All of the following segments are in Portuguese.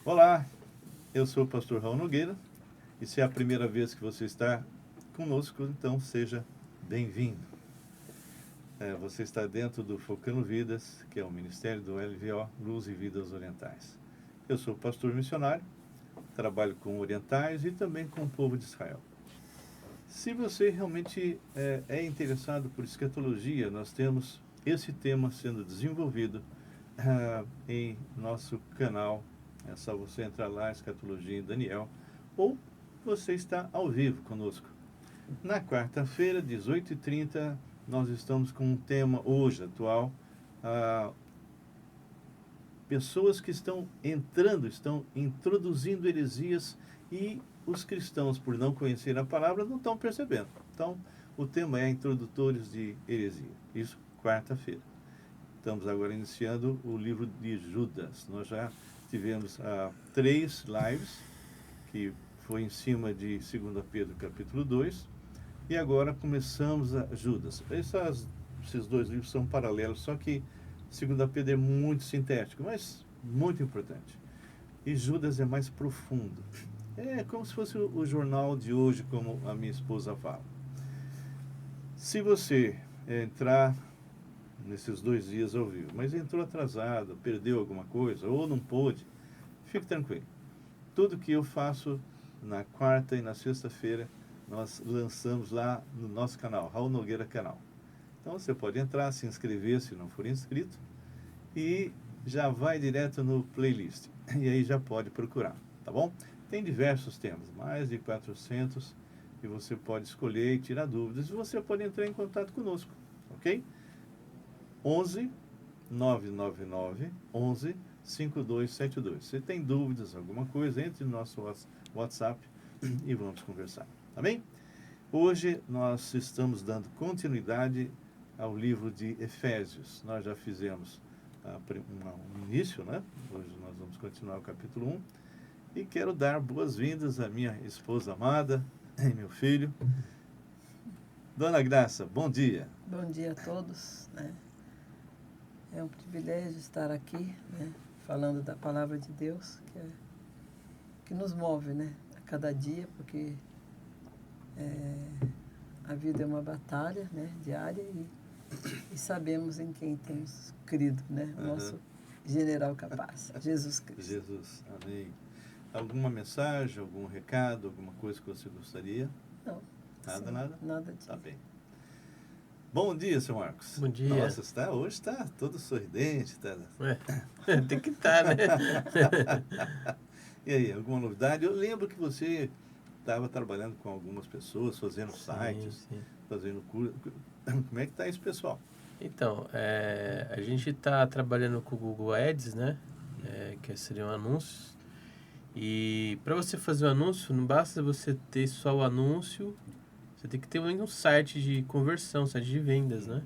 Olá, eu sou o pastor Raul Nogueira e se é a primeira vez que você está conosco, então seja bem-vindo. Você está dentro do Focando Vidas, que é o Ministério do LVO, Luz e Vidas Orientais. Eu sou pastor missionário, trabalho com orientais e também com o povo de Israel. Se você realmente é interessado por escatologia, nós temos esse tema sendo desenvolvido em nosso canal. É só você entrar lá, Escatologia em Daniel, ou você está ao vivo conosco. Na quarta-feira, 18h30, nós estamos com um tema hoje atual. Pessoas que estão introduzindo heresias e os cristãos, por não conhecer a palavra, não estão percebendo. Então, o tema é introdutores de heresia. Isso, quarta-feira. Estamos agora iniciando o livro de Judas. Nós já tivemos 3 lives, que foi em cima de 2 Pedro capítulo 2, e agora começamos a Judas. Esses 2 livros são paralelos, só que 2 Pedro é muito sintético, mas muito importante. E Judas é mais profundo. É como se fosse o jornal de hoje, como a minha esposa fala. Se você entrar nesses 2 dias ao vivo, mas entrou atrasado, perdeu alguma coisa, ou não pôde, fique tranquilo. Tudo que eu faço na quarta e na sexta-feira, nós lançamos lá no nosso canal, Raul Nogueira Canal. Então você pode entrar, se inscrever se não for inscrito, e já vai direto no playlist. E aí já pode procurar, tá bom? Tem diversos temas, mais de 400, e você pode escolher e tirar dúvidas. E você pode entrar em contato conosco, ok? 11 999 11 5272. Se tem dúvidas, alguma coisa, entre no nosso WhatsApp e vamos conversar, tá bem? Hoje nós estamos dando continuidade ao livro de Efésios. Nós já fizemos um início, né? Hoje nós vamos continuar o capítulo 1. E quero dar boas-vindas à minha esposa amada e meu filho. Dona Graça, bom dia. Bom dia a todos, né? É um privilégio estar aqui, né? Falando da palavra de Deus, que nos move, né? A cada dia, porque a vida é uma batalha, né? Diária e sabemos em quem temos crido, né? O nosso general capaz, Jesus Cristo. Jesus, amém. Alguma mensagem, algum recado, alguma coisa que você gostaria? Não. Nada? Nada disso. Tá bem. Bom dia, seu Marcos. Bom dia. Nossa, hoje está todo sorridente. Tem que estar, né? E aí, alguma novidade? Eu lembro que você estava trabalhando com algumas pessoas, fazendo sites, Sim. fazendo curso. Como é que está isso, pessoal? Então, a gente está trabalhando com o Google Ads, né? Que seriam anúncios. E para você fazer o anúncio, não basta você ter só o anúncio, você tem que ter um site de conversão, site de vendas, né?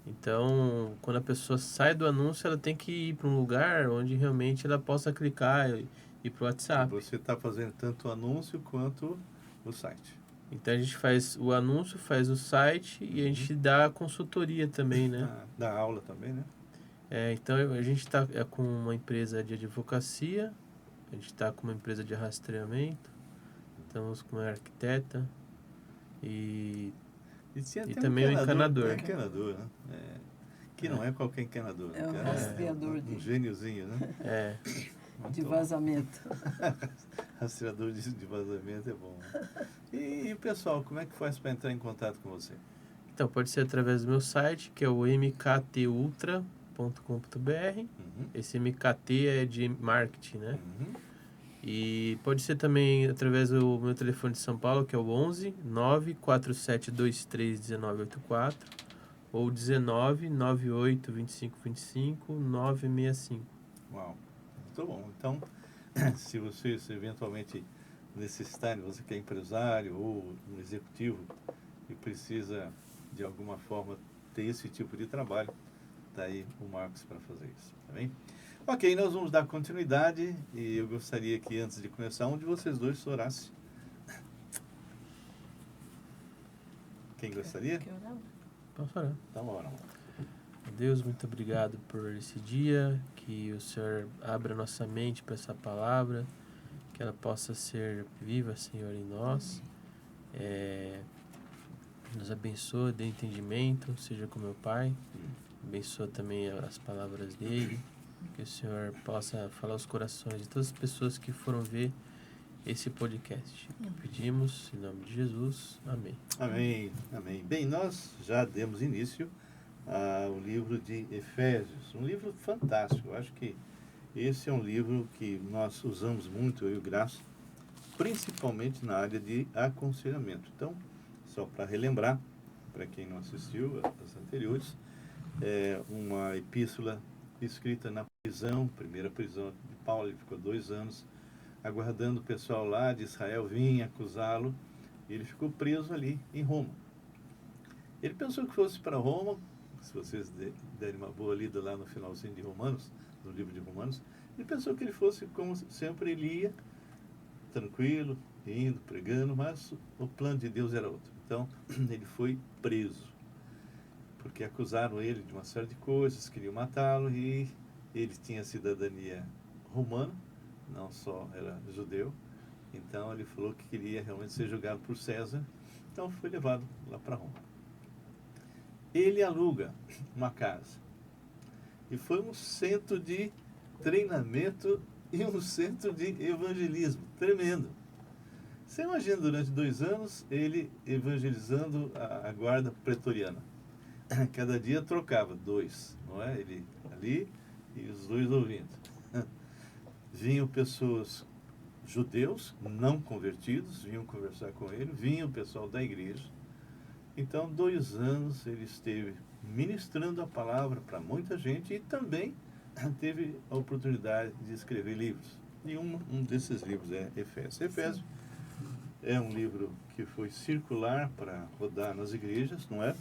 Então, quando a pessoa sai do anúncio, ela tem que ir para um lugar onde realmente ela possa clicar e ir para o WhatsApp. Você está fazendo tanto o anúncio quanto o site. Então, a gente faz o anúncio, faz o site e a gente dá a consultoria também, né? Dá aula também, né? Então, a gente está com uma empresa de advocacia, a gente está com uma empresa de rastreamento, estamos com uma arquiteta e também um encanador. Encanador, né? Que não é qualquer encanador. É um rastreador um gêniozinho, né? De vazamento. Rastreador de vazamento é bom. Né? E pessoal, como é que faz para entrar em contato com você? Então, pode ser através do meu site, que é o mktultra.com.br. Esse MKT é de marketing, né? E pode ser também através do meu telefone de São Paulo, que é o 11 94723 1984 ou 19 98 25 25 965. Uau, muito bom. Então, se você eventualmente necessitar, você que é empresário ou um executivo e precisa de alguma forma ter esse tipo de trabalho, está aí o Marcos para fazer isso, tá bem? Ok, nós vamos dar continuidade e eu gostaria que antes de começar, um de vocês dois orasse. Quem gostaria? Posso orar? Então, ora. Deus, muito obrigado por esse dia, que o Senhor abra nossa mente para essa palavra, que ela possa ser viva, Senhor, em nós. Nos abençoa, dê entendimento, seja com meu Pai. Abençoa também as palavras dele, que o Senhor possa falar aos corações de todas as pessoas que foram ver esse podcast. Que pedimos, em nome de Jesus. Amém. Amém, amém. Bem, nós já demos início ao livro de Efésios, um livro fantástico. Eu acho que esse é um livro que nós usamos muito, eu e o Graça, principalmente na área de aconselhamento. Então, só para relembrar, para quem não assistiu às anteriores, é uma epístola escrita na prisão, primeira prisão de Paulo. Ele ficou 2 anos aguardando o pessoal lá de Israel vir acusá-lo, e ele ficou preso ali em Roma. Ele pensou que fosse para Roma. Se vocês derem uma boa lida lá no finalzinho de Romanos, no livro de Romanos, ele pensou que ele fosse, como sempre ele ia, tranquilo, indo, pregando, mas o plano de Deus era outro. Então, ele foi preso, porque acusaram ele de uma série de coisas, queriam matá-lo, e ele tinha cidadania romana, não só era judeu. Então, ele falou que queria realmente ser julgado por César, então foi levado lá para Roma. Ele aluga uma casa, e foi um centro de treinamento e um centro de evangelismo tremendo. Você imagina, durante 2 anos, ele evangelizando a guarda pretoriana. Cada dia trocava 2, não é? Ele ali e os 2 ouvindo. Vinham pessoas, judeus, não convertidos, vinham conversar com ele, vinham o pessoal da igreja. Então, 2 anos ele esteve ministrando a palavra para muita gente, e também teve a oportunidade de escrever livros. E um desses livros é Efésios. Efésios é um livro que foi circular para rodar nas igrejas, não é?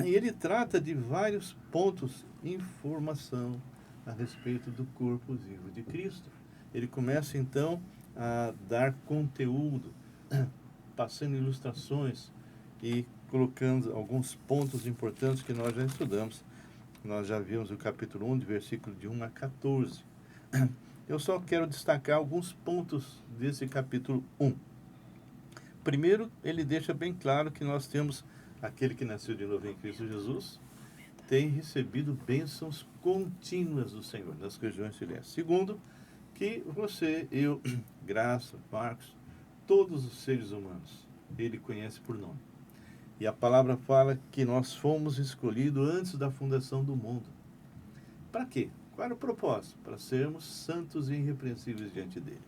E ele trata de vários pontos, informação a respeito do corpo vivo de Cristo. Ele começa então a dar conteúdo, passando ilustrações e colocando alguns pontos importantes que nós já estudamos. Nós já vimos o capítulo 1, de versículo de 1 a 14. Eu só quero destacar alguns pontos desse capítulo 1. Primeiro, ele deixa bem claro que nós temos, aquele que nasceu de novo em Cristo Jesus, tem recebido bênçãos contínuas do Senhor nas regiões celestes. Segundo, que você, eu, Graça, Marcos, todos os seres humanos, ele conhece por nome. E a palavra fala que nós fomos escolhidos antes da fundação do mundo. Para quê? Qual era o propósito? Para sermos santos e irrepreensíveis diante dele.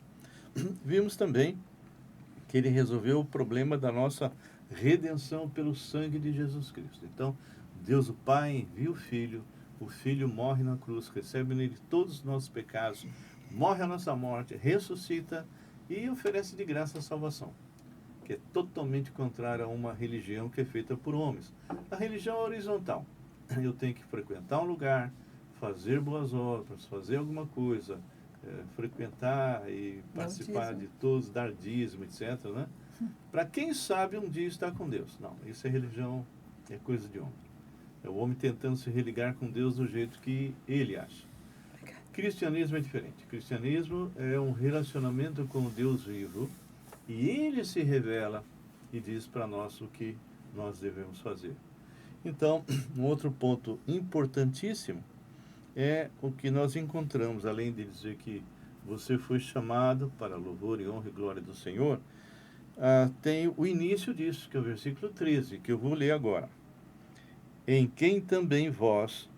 Vimos também que ele resolveu o problema da nossa redenção pelo sangue de Jesus Cristo. Então, Deus o Pai envia o Filho morre na cruz, recebe nele todos os nossos pecados, morre a nossa morte, ressuscita e oferece de graça a salvação, que é totalmente contrária a uma religião que é feita por homens. A religião é horizontal. Eu tenho que frequentar um lugar, fazer boas obras, fazer alguma coisa, frequentar e participar de todos, dar dízimo, etc., né? Para quem sabe um dia estar com Deus. Não, isso é religião, é coisa de homem. É o homem tentando se religar com Deus do jeito que ele acha. Cristianismo é diferente. Cristianismo é um relacionamento com o Deus vivo, e ele se revela e diz para nós o que nós devemos fazer. Então, um outro ponto importantíssimo é o que nós encontramos, além de dizer que você foi chamado para louvor e honra e glória do Senhor, tem o início disso, que é o versículo 13, que eu vou ler agora. Em quem também vós,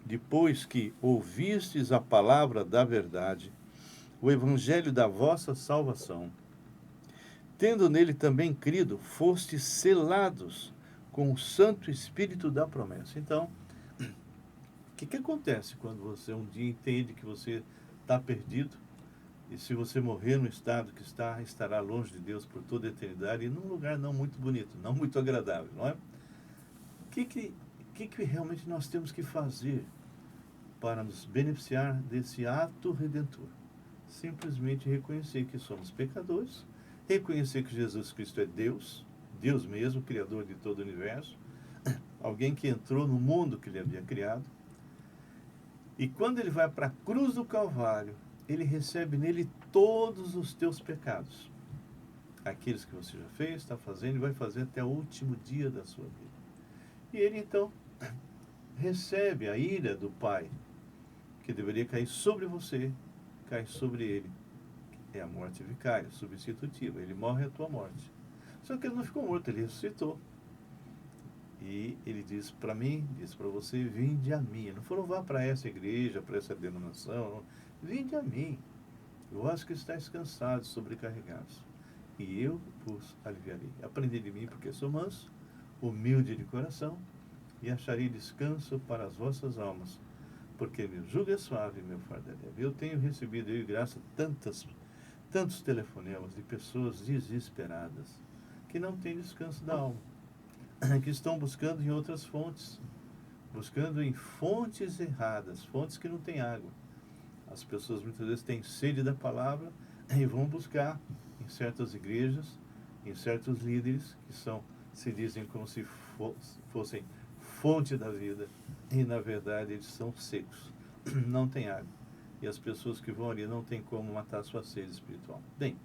depois que ouvistes a palavra da verdade, o evangelho da vossa salvação, tendo nele também crido, fostes selados com o Santo Espírito da promessa. Então, o que acontece quando você um dia entende que você está perdido, e se você morrer no estado que está, estará longe de Deus por toda a eternidade, e num lugar não muito bonito, não muito agradável, não é? O que realmente nós temos que fazer para nos beneficiar desse ato redentor? Simplesmente reconhecer que somos pecadores, reconhecer que Jesus Cristo é Deus, Deus mesmo, Criador de todo o universo, alguém que entrou no mundo que ele havia criado, E quando ele vai para a cruz do Calvário, ele recebe nele todos os teus pecados. Aqueles que você já fez, está fazendo e vai fazer até o último dia da sua vida. E ele então recebe a ira do Pai, que deveria cair sobre você, cai sobre ele. É a morte vicária, substitutiva. Ele morre a tua morte. Só que ele não ficou morto, ele ressuscitou. E ele diz para mim, diz para você, vinde a mim. Não falou, vá para essa igreja, para essa denominação. Não. Vinde a mim. Vós que estáis cansados, sobrecarregados. E eu vos aliviarei. Aprendei de mim, porque sou manso, humilde de coração, e acharei descanso para as vossas almas. Porque meu jugo é suave e meu fardo é leve. Eu tenho recebido, eu e graça, tantos telefonemas de pessoas desesperadas, que não têm descanso da alma, que estão buscando em outras fontes, buscando em fontes erradas, fontes que não têm água. As pessoas muitas vezes têm sede da palavra e vão buscar em certas igrejas, em certos líderes que se dizem como se fossem fonte da vida, e na verdade eles são secos, não tem água. E as pessoas que vão ali não têm como matar sua sede espiritual. Bem,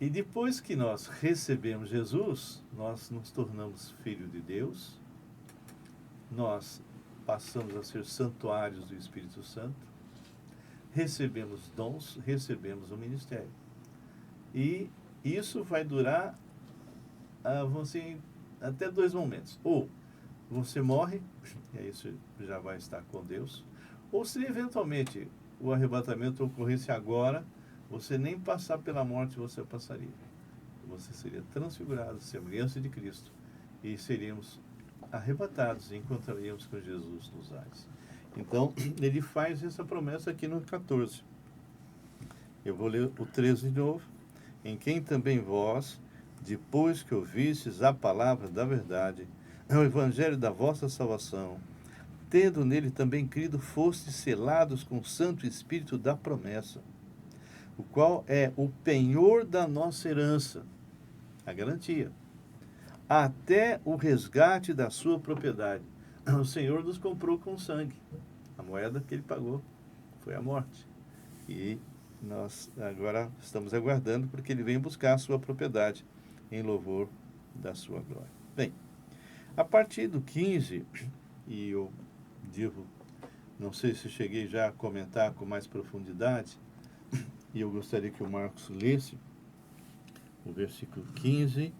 e depois que nós recebemos Jesus, nós nos tornamos filhos de Deus, nós passamos a ser santuários do Espírito Santo, recebemos dons, recebemos o ministério. E isso vai durar, vamos dizer, até 2 momentos. Ou você morre, e aí você já vai estar com Deus, ou se eventualmente o arrebatamento ocorresse agora, você nem passar pela morte você passaria. Você seria transfigurado, semelhança de Cristo, e seríamos arrebatados e encontraríamos com Jesus nos ares. Então, ele faz essa promessa aqui no 14. Eu vou ler o 13 de novo. Em quem também vós, depois que ouvistes a palavra da verdade, o evangelho da vossa salvação, tendo nele também crido, fostes selados com o Santo Espírito da promessa, o qual é o penhor da nossa herança, a garantia, até o resgate da sua propriedade. O Senhor nos comprou com sangue. A moeda que ele pagou foi a morte. E nós agora estamos aguardando porque ele vem buscar a sua propriedade em louvor da sua glória. Bem, a partir do 15, e eu devo, não sei se cheguei já a comentar com mais profundidade, e eu gostaria que o Marcos lesse o versículo 15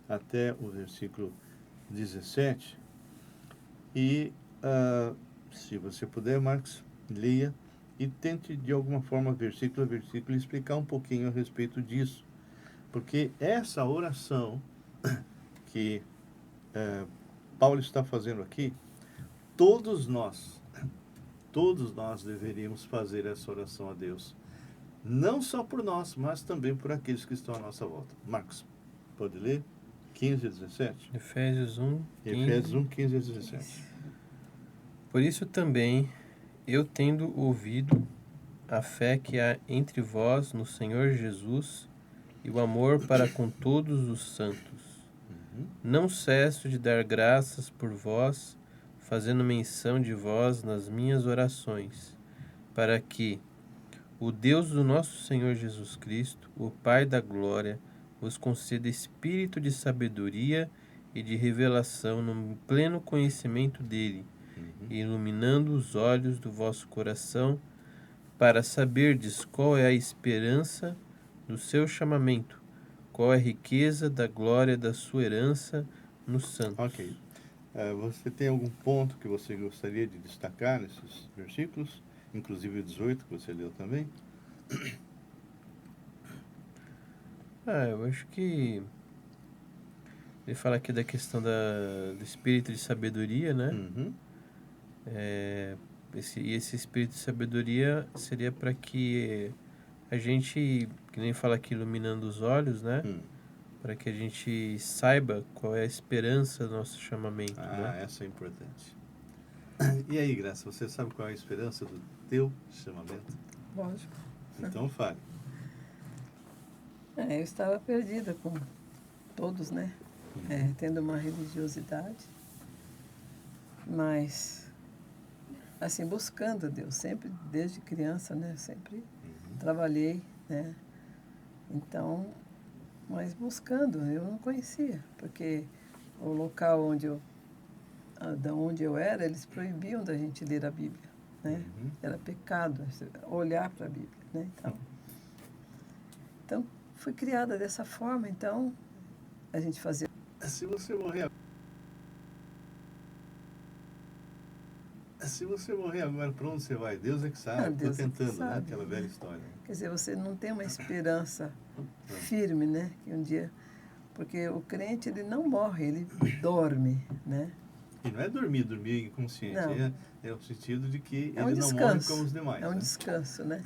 até o versículo 17. E se você puder, Marcos, leia e tente de alguma forma, versículo a versículo, explicar um pouquinho a respeito disso. Porque essa oração que Paulo está fazendo aqui, todos nós deveríamos fazer essa oração a Deus. Não só por nós, mas também por aqueles que estão à nossa volta. Marcos, pode ler? 15 a 17. Efésios 1, 15. Efésios 1, 15 a 17. Por isso também, eu tendo ouvido a fé que há entre vós no Senhor Jesus e o amor para com todos os santos, não cesso de dar graças por vós, fazendo menção de vós nas minhas orações, para que o Deus do nosso Senhor Jesus Cristo, o Pai da glória, vos conceda espírito de sabedoria e de revelação no pleno conhecimento dele, iluminando os olhos do vosso coração, para saberdes qual é a esperança do seu chamamento, qual é a riqueza da glória da sua herança nos santos. Ok. Você tem algum ponto que você gostaria de destacar nesses versículos? Inclusive o 18, que você leu também? Eu acho que ele fala aqui da questão do espírito de sabedoria, né? Esse espírito de sabedoria seria para que a gente, que nem fala aqui, iluminando os olhos, né? Para que a gente saiba qual é a esperança do nosso chamamento. Né? Essa é importante. E aí, Graça, você sabe qual é a esperança do teu chamamento? Lógico. Então fale. Eu estava perdida com todos, né? Tendo uma religiosidade. Mas assim, buscando a Deus, sempre, desde criança, né? Sempre Uhum. trabalhei, né? Então, mas buscando, eu não conhecia, porque o local da onde eu era, eles proibiam da gente ler a Bíblia, né? Uhum. Era pecado olhar para a Bíblia, né? Então, fui criada dessa forma, então, a gente fazia. Se você morrer, se você morrer agora, para onde você vai? Deus é que sabe. Estou Deus é que tentando, né? sabe, Aquela velha né? história. Né? Quer dizer, você não tem uma esperança firme, né? Que um dia... Porque o crente, ele não morre, ele dorme, né? E não é dormir inconsciente. Não. É o sentido de que É um ele não morre descanso. como os demais. É um né? descanso, né?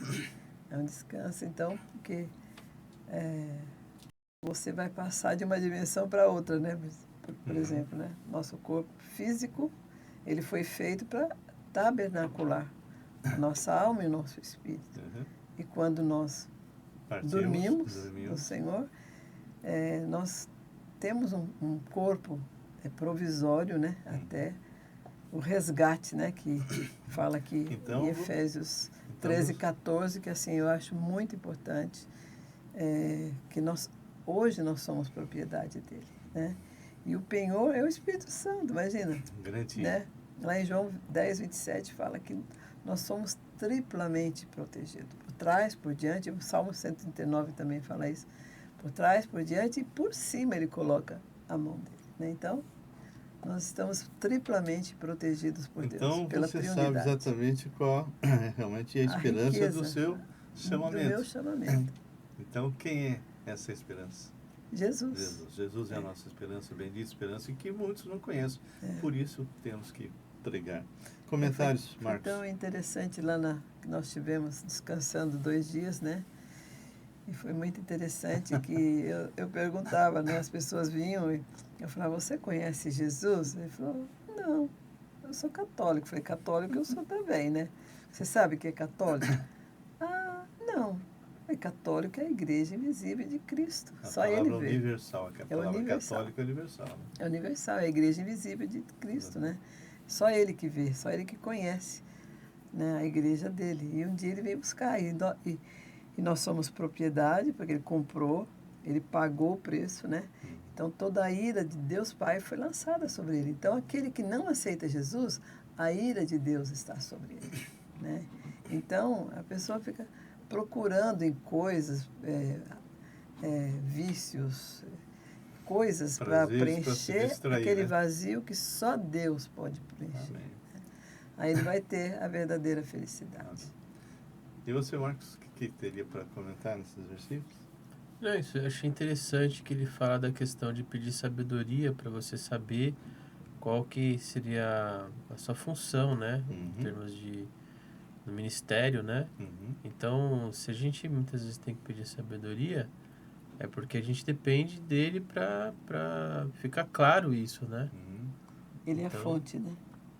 É um descanso, então, porque você vai passar de uma dimensão para outra, né? Por Uhum. exemplo, né? Nosso corpo físico, ele foi feito para tabernacular a nossa alma e o nosso espírito. Uhum. E quando nós dormimos no Senhor, nós temos um corpo provisório, né? Até o resgate, né? Que fala aqui Então, em Efésios 13:14, que assim eu acho muito importante, que hoje nós somos propriedade dele, né? E o penhor é o Espírito Santo, imagina. Garantia. Né? Lá em João 10:27 fala que nós somos triplamente protegidos. Por trás, por diante, o Salmo 139 também fala isso. Por trás, por diante e por cima ele coloca a mão dele. Né? Então, nós estamos triplamente protegidos por Deus, pela você triunidade. sabe exatamente qual realmente é a esperança do seu chamamento. Do meu chamamento. Então, quem é essa esperança? Jesus. Jesus é a nossa esperança, bendita esperança, e que muitos não conhecem. Por isso, temos que pregar. Comentários, Marcos? Foi tão interessante lá que nós tivemos descansando 2 dias, né? E foi muito interessante que eu perguntava, né? As pessoas vinham e eu falava, você conhece Jesus? Ele falou, não, eu sou católico. Eu falei, católico eu sou também, né? Você sabe o que é católico? Ah, não. É católico é a igreja invisível de Cristo. Só ele vê. Universal, a palavra católico é universal. Né? É universal, é a igreja invisível de Cristo, né? Só ele que vê, só ele que conhece, né, a igreja dele. E um dia ele veio buscar. E nós somos propriedade, porque ele comprou, ele pagou o preço, né? Então toda a ira de Deus Pai foi lançada sobre ele. Então aquele que não aceita Jesus, a ira de Deus está sobre ele, né? Então a pessoa fica procurando em coisas, vícios, coisas para preencher aquele vazio que só Deus pode preencher. Amém. Aí ele vai ter a verdadeira felicidade. E você, Marcos, o que teria para comentar nesses versículos? Não, isso eu achei interessante que ele fala da questão de pedir sabedoria para você saber qual que seria a sua função, né? Em termos no ministério, né? Então, se a gente muitas vezes tem que pedir sabedoria, é porque a gente depende dele para ficar claro isso, né? Ele é a fonte, né?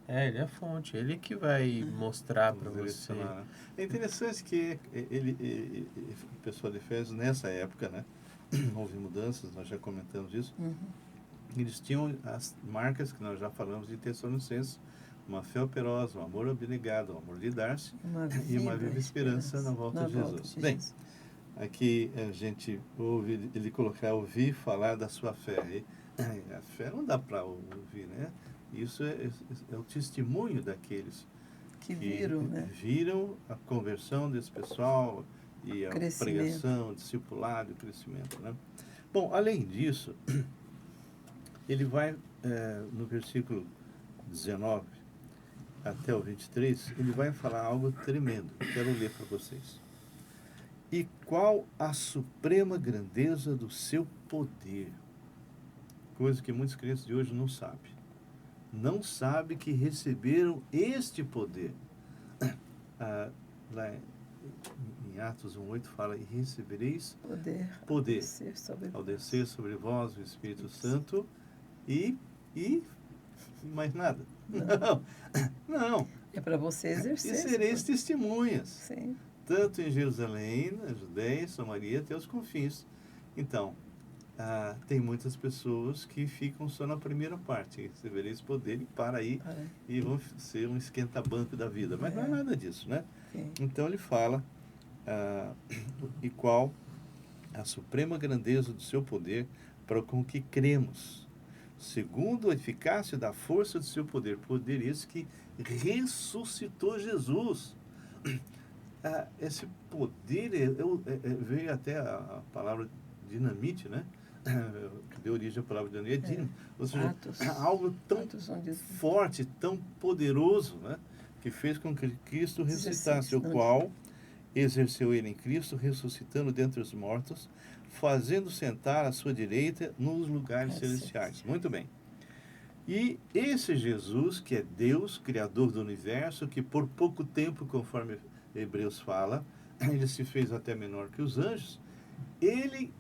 Ele é a fonte, ele que vai mostrar para você. É interessante que o pessoal de Efésios, nessa época, né? Houve mudanças, nós já comentamos isso. Eles tinham as marcas que nós já falamos de Tessalonicenses, uma fé operosa, um amor abnegado, um amor de dar-se e uma viva esperança na volta de Jesus. Bem, aqui a gente ouve ele ouvir falar da sua fé. A fé não dá para ouvir, né? Isso é o testemunho daqueles que viram, né? Viram a conversão desse pessoal e a pregação, o discipulado, o crescimento, né? Bom, além disso, ele vai, no versículo 19 até o 23, ele vai falar algo tremendo. Quero ler para vocês. E qual a suprema grandeza do seu poder? Coisa que muitos crentes de hoje não sabem. Não sabem que receberam este poder. Lá em Atos 1:8 fala, e recebereis poder ao descer sobre vós o Espírito Santo e mais nada. Não. É para você exercer. E sereis testemunhas. Sim. Tanto em Jerusalém, na Judéia, Samaria, até os confins. Então, tem muitas pessoas que ficam só na primeira parte. Recebereis poder e para aí e vão ser um esquenta-banco da vida. Mas não é nada disso, né? Sim. Então ele fala e qual a suprema grandeza do seu poder para com o que cremos, segundo a eficácia da força do seu poder. Poder esse que ressuscitou Jesus. Esse poder veio até a palavra dinamite, né? Que deu origem à palavra dinamite, dínamo. Ou seja, algo tão forte, tão poderoso, né? Que fez com que Cristo ressuscitasse, o qual exerceu ele em Cristo, ressuscitando dentre os mortos, fazendo sentar à sua direita nos lugares celestiais. Muito bem. E esse Jesus, que é Deus, Criador do universo, que por pouco tempo, conforme Hebreus fala, ele se fez até menor que os anjos, ele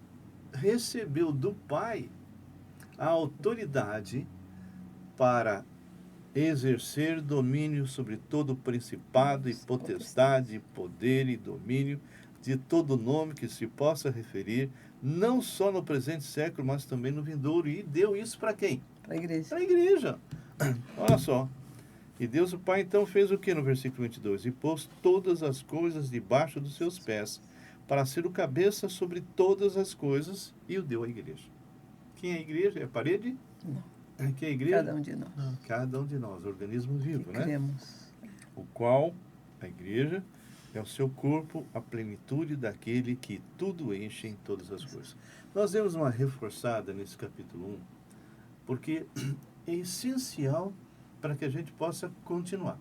recebeu do Pai a autoridade para exercer domínio sobre todo principado e potestade, poder e domínio, de todo nome que se possa referir, não só no presente século, mas também no vindouro. E deu isso para quem? Para a igreja. Para a igreja. Olha só. E Deus o Pai então fez o que no versículo 22? E pôs todas as coisas debaixo dos seus pés, para ser o cabeça sobre todas as coisas, e o deu à igreja. Quem é a igreja? É a parede? Não. Que é a igreja? Cada um de nós. Cada um de nós, organismo vivo, né? Cremos. O qual, a igreja, é o seu corpo, a plenitude daquele que tudo enche em todas as coisas. Nós demos uma reforçada nesse capítulo 1, porque é essencial para que a gente possa continuar.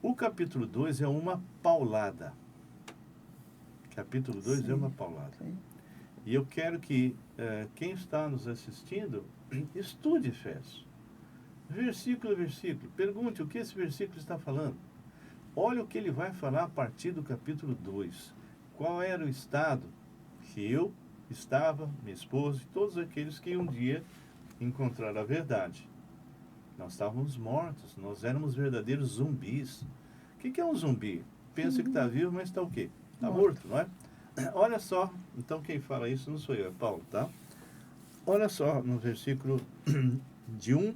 O capítulo 2 é uma paulada. Capítulo 2 é uma paulada. Sim. E eu quero que quem está nos assistindo estude Efésios. Versículo a versículo. Pergunte o que esse versículo está falando. Olha o que ele vai falar a partir do capítulo 2. Qual era o estado que eu estava, minha esposa e todos aqueles que um dia encontraram a verdade. Nós estávamos mortos, nós éramos verdadeiros zumbis. O que é um zumbi? Pensa que está vivo, mas está o quê? Está morto, não é? Olha só, então quem fala isso não sou eu, é Paulo, tá? Olha só no versículo de 1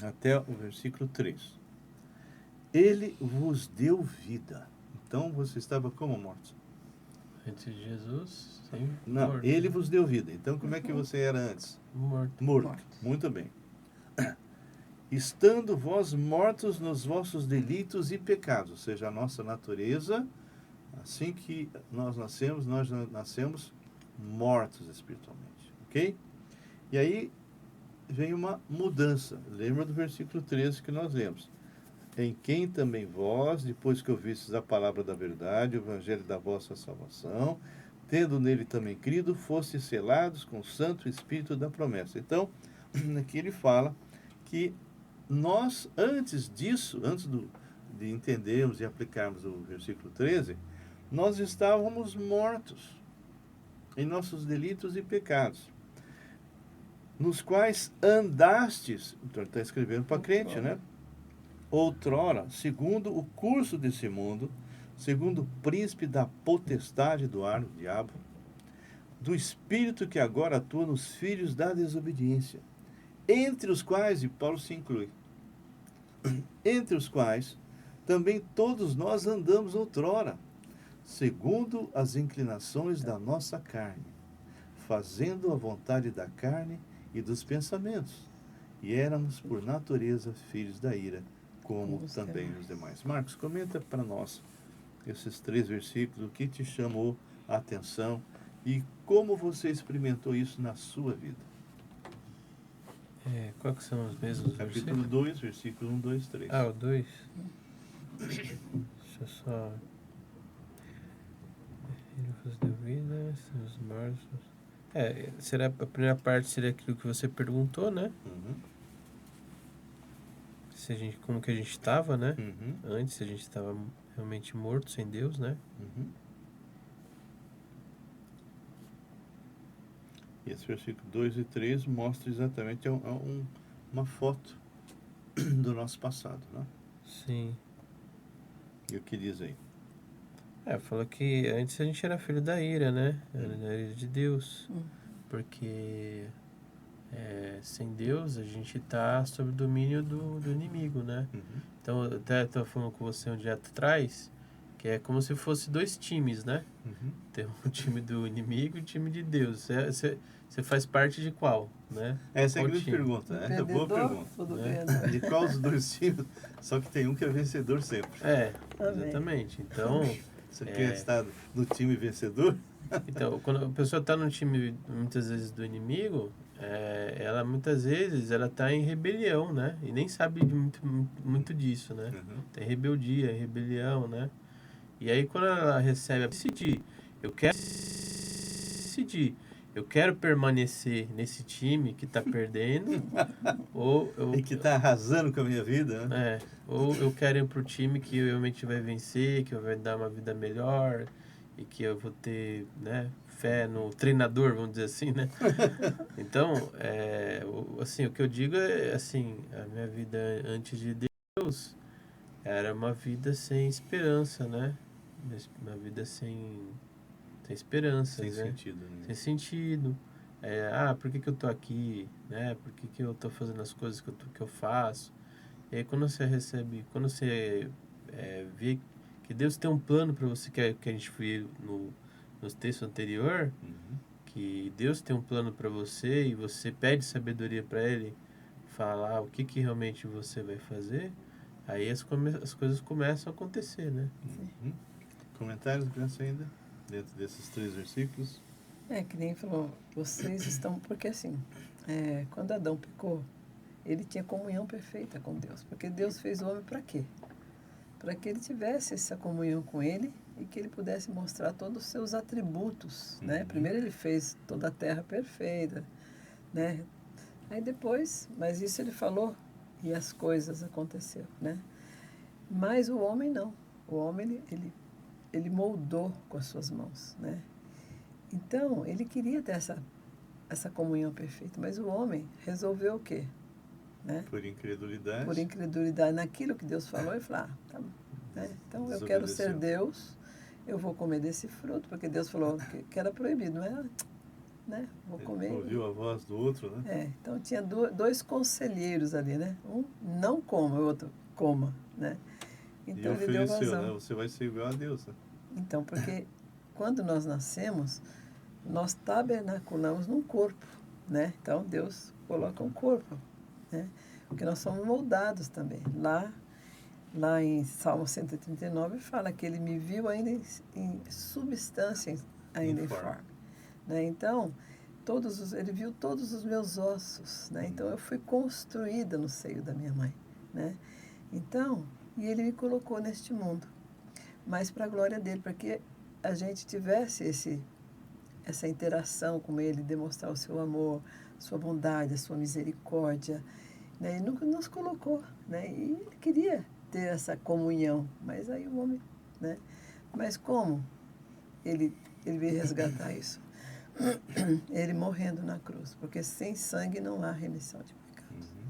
até o versículo 3. Ele vos deu vida. Então você estava como morto? Antes de Jesus, sim. Não, morto. ele vos deu vida. Então como é que você era antes? Morto. Muito bem. Estando vós mortos nos vossos delitos e pecados, ou seja, a nossa natureza, assim que nós nascemos mortos espiritualmente, ok? E aí vem uma mudança. Lembra do versículo 13 que nós lemos. Em quem também vós, depois que ouvistes a palavra da verdade, o evangelho da vossa salvação, tendo nele também crido, fostes selados com o Santo Espírito da promessa. Então, aqui ele fala que nós, antes disso, de entendermos e aplicarmos o versículo 13, nós estávamos mortos em nossos delitos e pecados, nos quais andastes, então ele está escrevendo para crente, né? Outrora, segundo o curso desse mundo, segundo o príncipe da potestade do ar, o diabo, do espírito que agora atua nos filhos da desobediência, entre os quais, e Paulo se inclui, entre os quais também todos nós andamos outrora, segundo as inclinações da nossa carne, fazendo a vontade da carne e dos pensamentos, e éramos por natureza filhos da ira, como também os demais. Marcos, comenta para nós esses 3 versículos, o que te chamou a atenção e como você experimentou isso na sua vida. Quais que são os mesmos Capítulo versículos? 2, versículo 1, 2, 3. Ah, o 2. Deixa eu só... Ele vos deu vida, seus mortos... será, a primeira parte seria aquilo que você perguntou, né? Uhum. Se a gente, como que a gente estava, né? Uhum. Antes, se a gente estava realmente morto, sem Deus, né? Uhum. E esse versículo 2 e 3 mostra exatamente uma foto do nosso passado, né? Sim. E o que diz aí? Falou que antes a gente era filho da ira, né? Era da ira de Deus. porque sem Deus a gente está sob o domínio do inimigo, né? Uhum. Então, eu até estava falando com você um dia atrás, que é como se fosse dois times, né? Uhum. Tem o time do inimigo e o time de Deus. Você faz parte de qual, né? Essa é a Qual grande time? pergunta, né? É boa Perdedor pergunta. ou do né? ganhador? De qual os dois times? Só que tem um que é vencedor sempre. Amém. Exatamente. Então, Você quer estar no time vencedor? quando a pessoa está no time, muitas vezes, do inimigo, ela, muitas vezes, ela está em rebelião, né? E nem sabe muito disso, né? Uhum. Tem rebeldia, rebelião, né? E aí, quando ela recebe, decidir, eu quero permanecer nesse time que está perdendo, ou E que está arrasando com a minha vida, né? ou eu quero ir pro time que realmente vai vencer, que vai dar uma vida melhor e que eu vou ter, né, fé no treinador, vamos dizer assim, né? Então, assim, o que eu digo é, assim, a minha vida antes de Deus era uma vida sem esperança, né? Uma vida sem esperança, Sem né? sentido, né? Sem sentido. Por que eu tô aqui, né? Por que eu tô fazendo as coisas que eu faço? E aí quando você vê que Deus tem um plano para você, que a gente viu no texto anterior, Uhum. que Deus tem um plano para você e você pede sabedoria para Ele falar o que realmente você vai fazer, aí as coisas começam a acontecer, né? Uhum. Comentários, criança, ainda? Dentro desses 3 versículos? Que nem falou, vocês estão. Porque assim, quando Adão pecou, ele tinha comunhão perfeita com Deus. Porque Deus fez o homem para quê? Para que ele tivesse essa comunhão com ele e que ele pudesse mostrar todos os seus atributos, né? Uhum. Primeiro ele fez toda a terra perfeita, né? Aí depois, mas isso ele falou e as coisas aconteceram, né? Mas o homem não. O homem, ele moldou com as suas mãos, né? Então, ele queria ter essa comunhão perfeita, mas o homem resolveu o quê? Né? Por incredulidade. Por incredulidade naquilo que Deus falou, e falou, tá bom. Né? Então, eu quero ser Deus, eu vou comer desse fruto, porque Deus falou que era proibido, não era? Né? Vou comer. Ele ouviu a voz do outro, né? Então, tinha dois conselheiros ali, né? Um não coma, o outro coma, né? Então, E ele deu ofereceu, vazão. né? Você vai ser igual a Deus, né? Então, porque quando nós nascemos, nós tabernaculamos num corpo, né? Então, Deus coloca um corpo, né? Porque nós somos moldados também. Lá em Salmo 139 fala que ele me viu ainda em substância, ainda em forma. Né? Então, ele viu todos os meus ossos, né? Então, eu fui construída no seio da minha mãe, né? Então, e ele me colocou neste mundo, mas para a glória dele, para que a gente tivesse essa interação com ele, demonstrar o seu amor, sua bondade, a sua misericórdia, né? Ele nunca nos colocou, né? E ele queria ter essa comunhão, mas aí o homem, né? Mas como ele veio resgatar isso? Ele morrendo na cruz, porque sem sangue não há remissão de pecados. Uhum.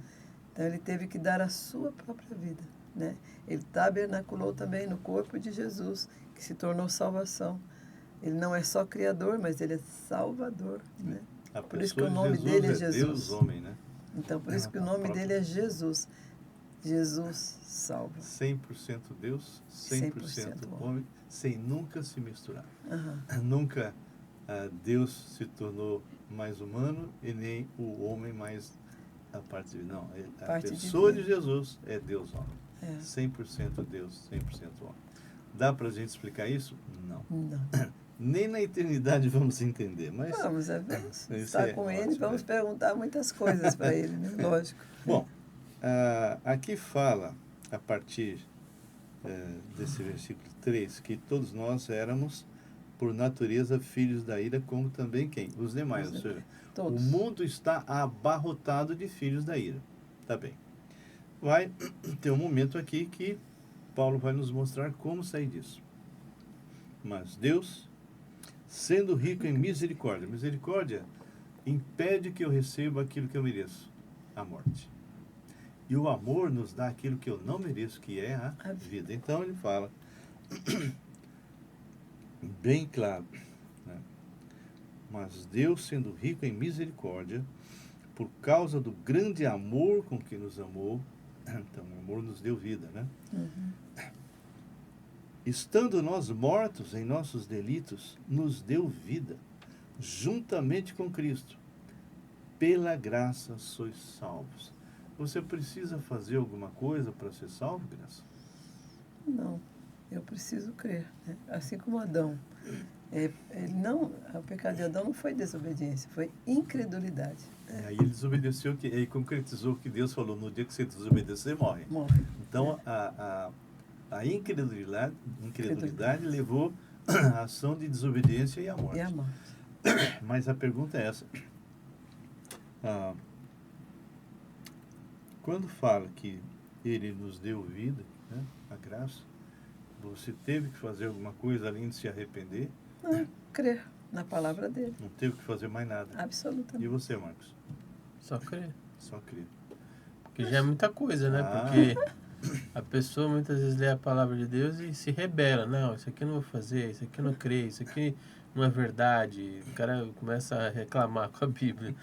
Então ele teve que dar a sua própria vida, né? Ele tabernaculou também no corpo de Jesus, que se tornou salvação. Ele não é só criador, mas ele é salvador, né? Por isso que o nome dele é Jesus. Deus, homem, né? Então, por isso que o nome dele é Jesus. Jesus salva. 100% Deus, 100% homem, sem nunca se misturar. Uhum. Nunca Deus se tornou mais humano e nem o homem mais a parte de... Não, a pessoa de Jesus é Deus homem. 100% Deus, 100% homem. Dá pra gente explicar isso? Não. Nem na eternidade vamos entender, mas... Vamos estar com ele, vamos perguntar muitas coisas para ele, né? Lógico. Bom, aqui fala, a partir desse versículo 3, que todos nós éramos, por natureza, filhos da ira, como também quem? Os demais. Ou seja, o mundo está abarrotado de filhos da ira. Tá bem. Vai ter um momento aqui que Paulo vai nos mostrar como sair disso. Mas Deus, sendo rico em misericórdia impede que eu receba aquilo que eu mereço, a morte. E o amor nos dá aquilo que eu não mereço, que é a vida. Então ele fala bem claro, né? Mas Deus, sendo rico em misericórdia, por causa do grande amor com que nos amou, então o amor nos deu vida, né? Estando nós mortos em nossos delitos, nos deu vida, juntamente com Cristo. Pela graça sois salvos. Você precisa fazer alguma coisa para ser salvo, Graça? Não, eu preciso crer, né? Assim como Adão. O pecado de Adão não foi desobediência, foi incredulidade. Aí ele desobedeceu, aí concretizou o que Deus falou: no dia que você desobedecer, morre. Morre. Então, a incredulidade levou à ação de desobediência e à morte. E a morte. Mas a pergunta é essa. Quando fala que ele nos deu vida, né, a graça, você teve que fazer alguma coisa além de se arrepender? Não, crer na palavra dele. Não teve que fazer mais nada. Absolutamente. E você, Marcos? Só crer. Só crer. Porque já é muita coisa, né? Porque a pessoa muitas vezes lê a palavra de Deus e se rebela. Não, isso aqui eu não vou fazer, isso aqui eu não creio, isso aqui não é verdade. O cara começa a reclamar com a Bíblia.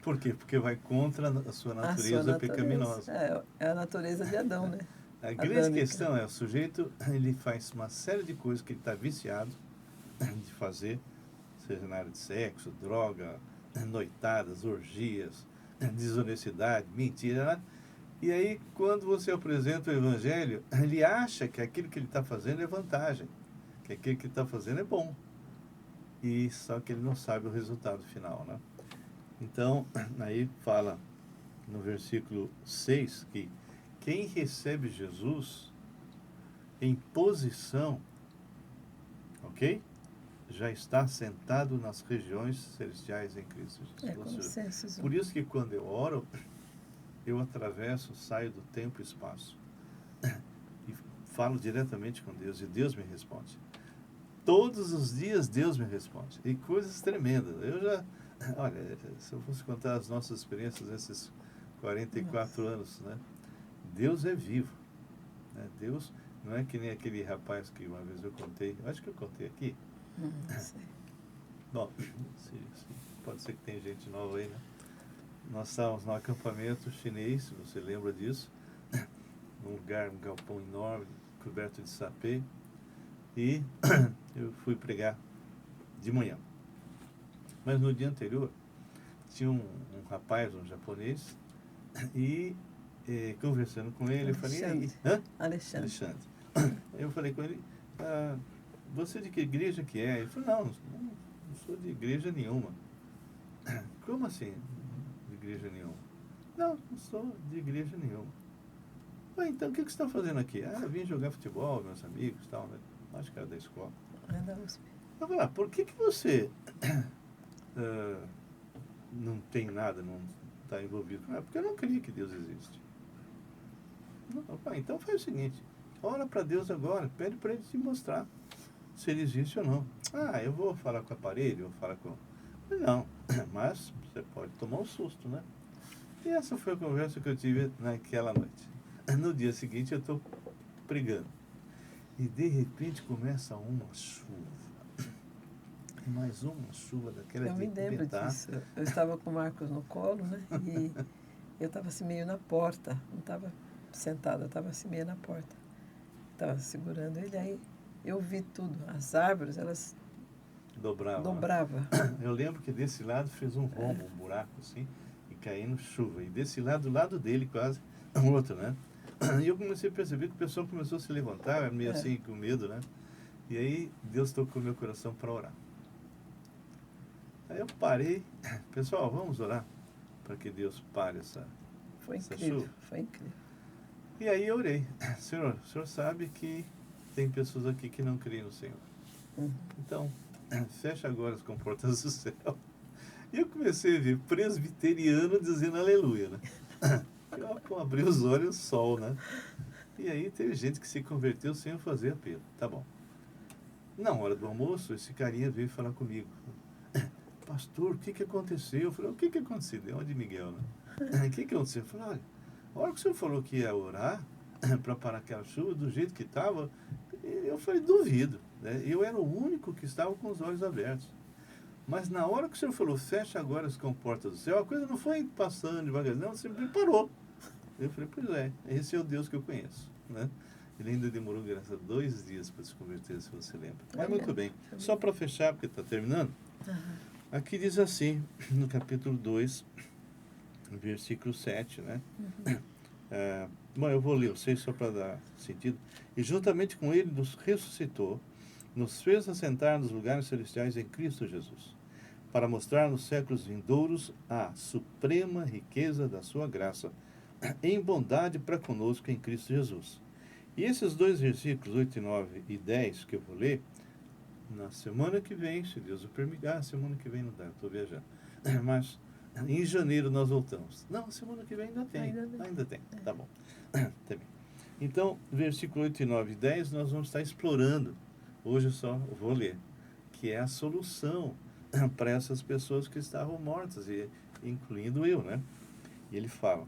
Por quê? Porque vai contra a sua natureza pecaminosa. É a natureza de Adão, né? A grande questão é, o sujeito, ele faz uma série de coisas que ele está viciado de fazer, seja na área de sexo, droga, noitadas, orgias, desonestidade, mentira, né? E aí, quando você apresenta o Evangelho, ele acha que aquilo que ele está fazendo é vantagem, que aquilo que ele está fazendo é bom. E só que ele não sabe o resultado final, né? Então, aí fala no versículo 6 que quem recebe Jesus em posição, ok? Já está sentado nas regiões celestiais em Cristo Jesus. Por isso que quando eu oro, eu atravesso, saio do tempo e espaço e falo diretamente com Deus, e Deus me responde. Todos os dias Deus me responde, e coisas tremendas. Olha, se eu fosse contar as nossas experiências nesses 44 anos, né? Deus é vivo, né? Deus não é que nem aquele rapaz que uma vez eu contei, eu acho que eu contei aqui. Não sei. Bom, pode ser que tem gente nova aí, né? Nós estávamos num acampamento chinês, você lembra disso? Num lugar, um galpão enorme, coberto de sapê. E eu fui pregar de manhã. Mas no dia anterior, tinha um rapaz, um japonês, e conversando com ele, eu falei... Alexandre. Eu falei com ele, você de que igreja que é? Ele falou, não sou de igreja nenhuma. Como assim, de igreja nenhuma? Não sou de igreja nenhuma. Então, o que você está fazendo aqui? Eu vim jogar futebol, meus amigos e tal, né? Acho que era da escola. É da USP. Eu falei, por que você não tem nada, não está envolvido? Porque eu não creio que Deus existe. Então faz o seguinte, ora para Deus agora, pede para Ele te mostrar se Ele existe ou não. Eu vou falar com o aparelho, vou falar com... Não, mas você pode tomar um susto, né? E essa foi a conversa que eu tive naquela noite. No dia seguinte eu estou pregando. E de repente começa uma chuva. Mais uma chuva daquela de arrebentar. Eu me lembro disso. Eu estava com o Marcos no colo, né? E eu estava assim meio na porta. Não estava sentada, eu estava assim meio na porta. Estava segurando ele, aí eu vi tudo. As árvores, elas dobravam. Eu lembro que desse lado fez um rombo, um buraco assim, e caindo chuva. E desse lado, do lado dele quase, um outro, né? E eu comecei a perceber que o pessoal começou a se levantar, meio assim, com medo, né? E aí Deus tocou meu coração para orar. Aí eu parei, pessoal, vamos orar para que Deus pare essa chuva. Foi incrível. E aí eu orei. Senhor, o Senhor sabe que tem pessoas aqui que não creem no Senhor. Então, fecha agora as comportas do céu. E eu comecei a ver presbiteriano dizendo aleluia, né? Eu abri os olhos, sol, né? E aí teve gente que se converteu sem eu fazer apelo. Tá bom. Na hora do almoço, esse carinha veio falar comigo. Pastor, o que aconteceu? Eu falei, o que aconteceu? Deu uma de Miguel, né? O que aconteceu? Eu falei, olha, a hora que o senhor falou que ia orar para parar aquela chuva, do jeito que estava, eu falei, duvido, né? Eu era o único que estava com os olhos abertos. Mas na hora que o Senhor falou, fecha agora as comportas do céu, a coisa não foi passando devagarzinho, não, simplesmente parou. Eu falei, pois é, esse é o Deus que eu conheço, né? Ele ainda demorou, graças a 2 dias para se converter, se você lembra. Mas muito bem. Só para fechar, porque está terminando, aqui diz assim, no capítulo 2, versículo 7, né? Bom, eu vou ler, eu sei só para dar sentido. E juntamente com ele nos ressuscitou, nos fez assentar nos lugares celestiais em Cristo Jesus, para mostrar nos séculos vindouros a suprema riqueza da sua graça, em bondade para conosco em Cristo Jesus. E esses 2 versículos, 8 e 9 e 10, que eu vou ler, na semana que vem, se Deus o permitir, semana que vem não dá, estou viajando, mas em janeiro nós voltamos. Não, semana que vem ainda tem. Ainda tem. Tá bom. Também. Então, versículo 8 e 9 e 10, nós vamos estar explorando. Hoje eu só vou ler. Que é a solução para essas pessoas que estavam mortas, e incluindo eu, né? E ele fala,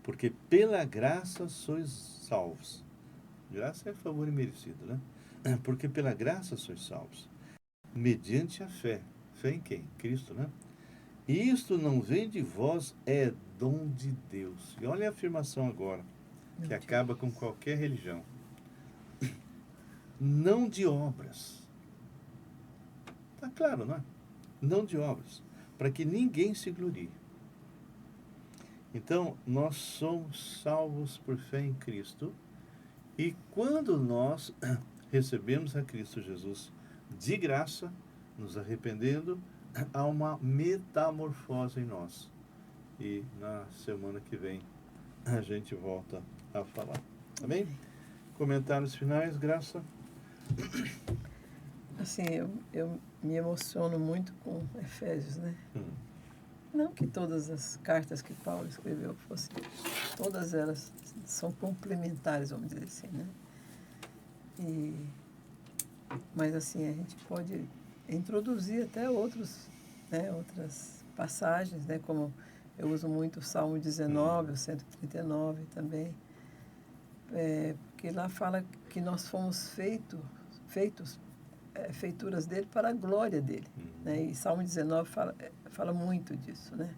porque pela graça sois salvos. Graça é favor imerecido, né? Porque pela graça sois salvos. Mediante a fé. Fé em quem? Cristo, né? E isto não vem de vós, é dom de Deus. E olha a afirmação agora, que acaba com qualquer religião. Não de obras. Está claro, não é? Não de obras. Para que ninguém se glorie. Então, nós somos salvos por fé em Cristo. E quando nós recebemos a Cristo Jesus de graça, nos arrependendo, há uma metamorfose em nós. E na semana que vem a gente volta a falar. Tá bem? Comentários finais, Graça? Assim, eu me emociono muito com Efésios, né? Não que todas as cartas que Paulo escreveu fossem, todas elas são complementares, vamos dizer assim, né? Mas assim, a gente pode introduzir até outras passagens, né? Como eu uso muito o Salmo 19, o 139 também, porque lá fala que nós fomos feituras dele para a glória dele, né? E Salmo 19 fala muito disso, né?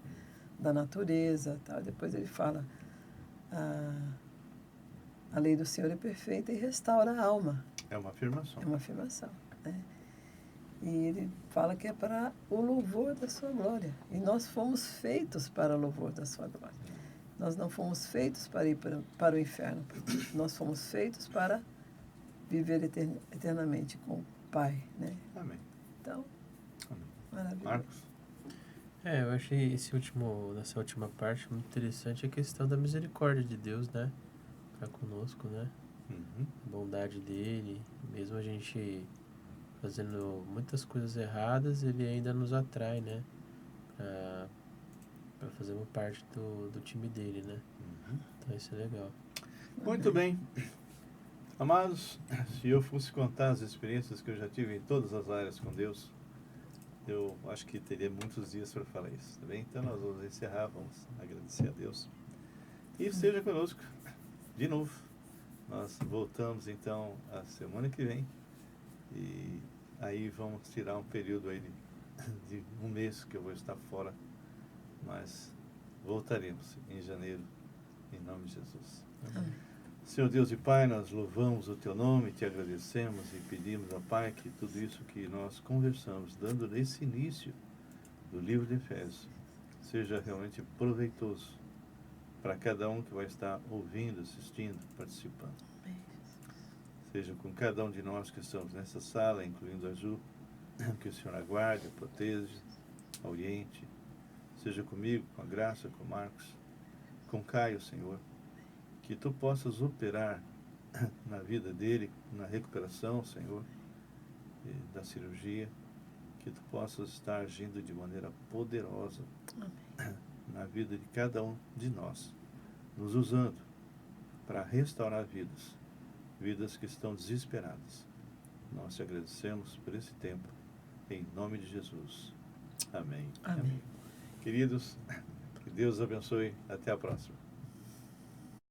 Da natureza, tal. Depois ele fala a lei do Senhor é perfeita e restaura a alma. É uma afirmação. É uma afirmação, né? E ele fala que é para o louvor da sua glória. E nós fomos feitos para o louvor da sua glória. Nós não fomos feitos para ir para o inferno. Nós fomos feitos para viver eternamente com o Pai, né? Amém. Então, Amém. maravilhoso. Marcos? Eu achei nessa última parte muito interessante a questão da misericórdia de Deus, né? Para conosco, né? A bondade dele, mesmo a gente fazendo muitas coisas erradas, ele ainda nos atrai, né? Para fazermos parte do time dele, né? Então isso é legal. Muito bem. Amados, se eu fosse contar as experiências que eu já tive em todas as áreas com Deus, eu acho que teria muitos dias para falar isso, tá bem? Então nós vamos encerrar, vamos agradecer a Deus. E esteja conosco de novo. Nós voltamos então a semana que vem e aí vamos tirar um período aí de 1 mês que eu vou estar fora, mas voltaremos em janeiro, em nome de Jesus. Amém. Senhor Deus e Pai, nós louvamos o Teu nome, Te agradecemos e pedimos ao Pai que tudo isso que nós conversamos, dando nesse início do livro de Efésios, seja realmente proveitoso para cada um que vai estar ouvindo, assistindo, participando. Seja com cada um de nós que estamos nessa sala, incluindo a Ju, que o Senhor aguarde, proteja, oriente. Seja comigo, com a Graça, com o Marcos, com Caio, Senhor. Que Tu possas operar na vida dele, na recuperação, Senhor, da cirurgia. Que Tu possas estar agindo de maneira poderosa na vida de cada um de nós, nos usando para restaurar vidas que estão desesperadas. Nós Te agradecemos por esse tempo, em nome de Jesus. Amém. Amém. Queridos, que Deus abençoe. Até a próxima.